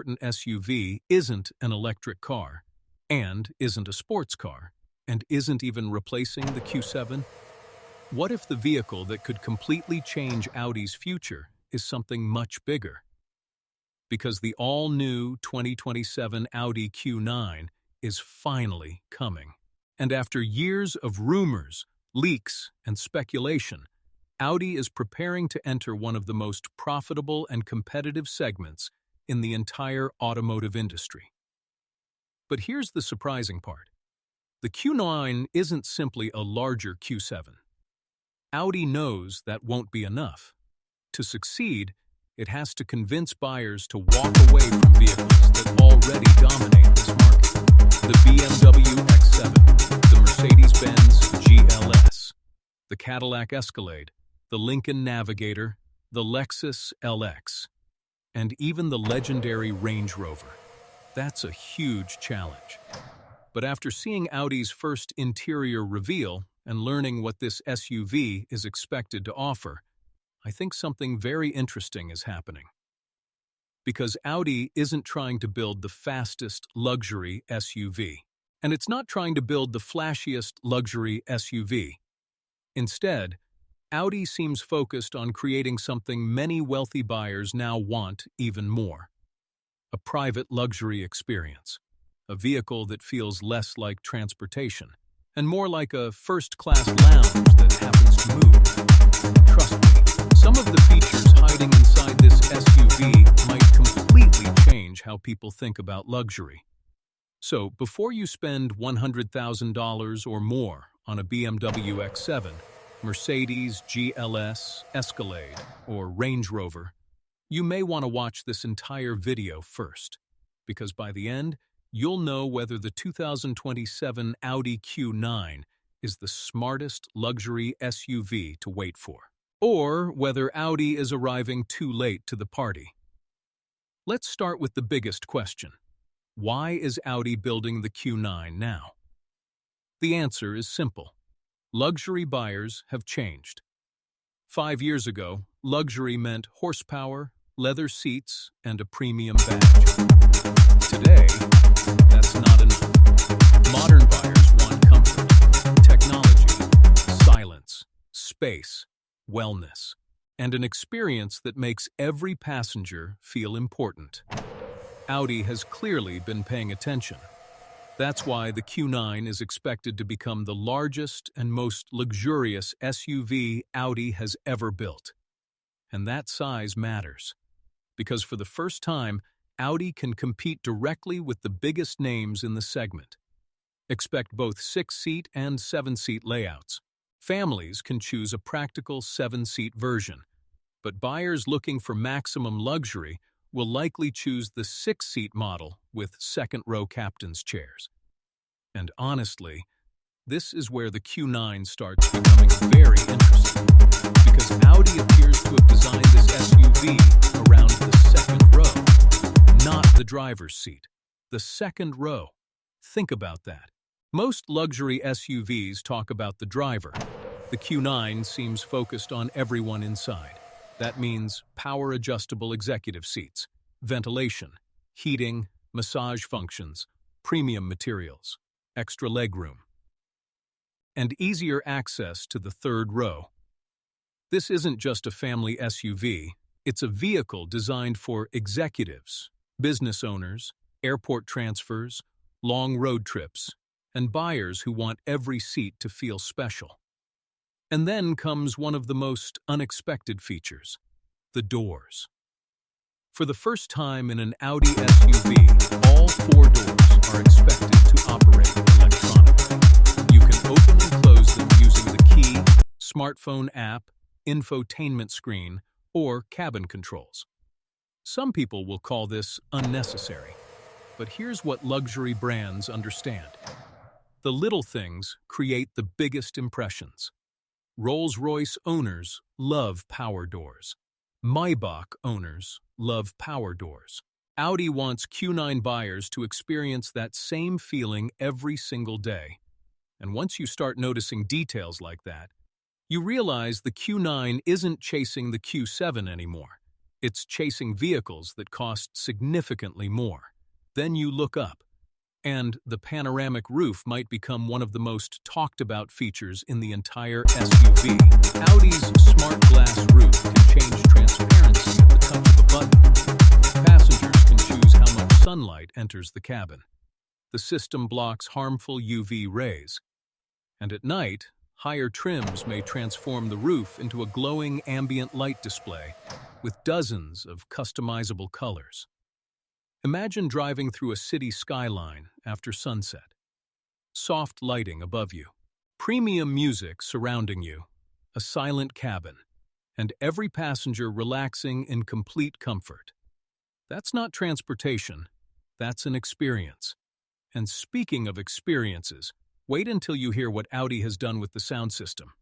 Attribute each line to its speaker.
Speaker 1: important SUV isn't an electric car, and isn't a sports car, and isn't even replacing the Q7? What if the vehicle that could completely change Audi's future is something much bigger? Because the all-new 2027 Audi Q9 is finally coming. And after years of rumors, leaks, and speculation, Audi is preparing to enter one of the most profitable and competitive segments in the entire automotive industry. But here's the surprising part. The Q9 isn't simply a larger Q7. Audi knows that won't be enough. To succeed, it has to convince buyers to walk away from vehicles that already dominate this market. The BMW X7, the Mercedes-Benz GLS, the Cadillac Escalade, the Lincoln Navigator, the Lexus LX, and even the legendary Range Rover. That's a huge challenge. But after seeing Audi's first interior reveal and learning what this SUV is expected to offer, I think something very interesting is happening. Because Audi isn't trying to build the fastest luxury SUV, and it's not trying to build the flashiest luxury SUV. Instead, Audi seems focused on creating something many wealthy buyers now want even more: a private luxury experience, a vehicle that feels less like transportation and more like a first-class lounge that happens to move. Trust me, some of the features hiding inside this SUV might completely change how people think about luxury. So, before you spend $100,000 or more on a BMW X7, Mercedes GLS, Escalade, or Range Rover, you may want to watch this entire video first, because by the end, you'll know whether the 2027 Audi Q9 is the smartest luxury SUV to wait for, or whether Audi is arriving too late to the party. Let's start with the biggest question. Why is Audi building the Q9 now? The answer is simple. Luxury buyers have changed. 5 years ago, luxury meant horsepower, leather seats, and a premium badge. Today, that's not enough. Modern buyers want comfort, technology, silence, space, wellness, and an experience that makes every passenger feel important. Audi has clearly been paying attention. That's why the Q9 is expected to become the largest and most luxurious SUV Audi has ever built. And that size matters, because for the first time, Audi can compete directly with the biggest names in the segment. Expect both 6-seat and 7-seat layouts. Families can choose a practical 7-seat version, but buyers looking for maximum luxury will likely choose the 6-seat model with second-row captain's chairs. And honestly, this is where the Q9 starts becoming very interesting, because Audi appears to have designed this SUV around the second row, not the driver's seat, the second row. Think about that. Most luxury SUVs talk about the driver. The Q9 seems focused on everyone inside. That means power-adjustable executive seats, ventilation, heating, massage functions, premium materials, extra legroom, and easier access to the third row. This isn't just a family SUV, it's a vehicle designed for executives, business owners, airport transfers, long road trips, and buyers who want every seat to feel special. And then comes one of the most unexpected features: the doors. For the first time in an Audi SUV, all 4 doors are expected to operate electronically. You can open and close them using the key, smartphone app, infotainment screen, or cabin controls. Some people will call this unnecessary, but here's what luxury brands understand. The little things create the biggest impressions. Rolls-Royce owners love power doors. Maybach owners love power doors. Audi wants Q9 buyers to experience that same feeling every single day. And once you start noticing details like that, you realize the Q9 isn't chasing the Q7 anymore. It's chasing vehicles that cost significantly more. Then you look up, and the panoramic roof might become one of the most talked about features in the entire SUV. Audi's smart glass roof can change transparency at the touch of a button. Passengers can choose how much sunlight enters the cabin. The system blocks harmful UV rays. And at night, higher trims may transform the roof into a glowing ambient light display with dozens of customizable colors. Imagine driving through a city skyline after sunset. Soft lighting above you, premium music surrounding you, a silent cabin, and every passenger relaxing in complete comfort. That's not transportation, that's an experience. And speaking of experiences, wait until you hear what Audi has done with the sound system.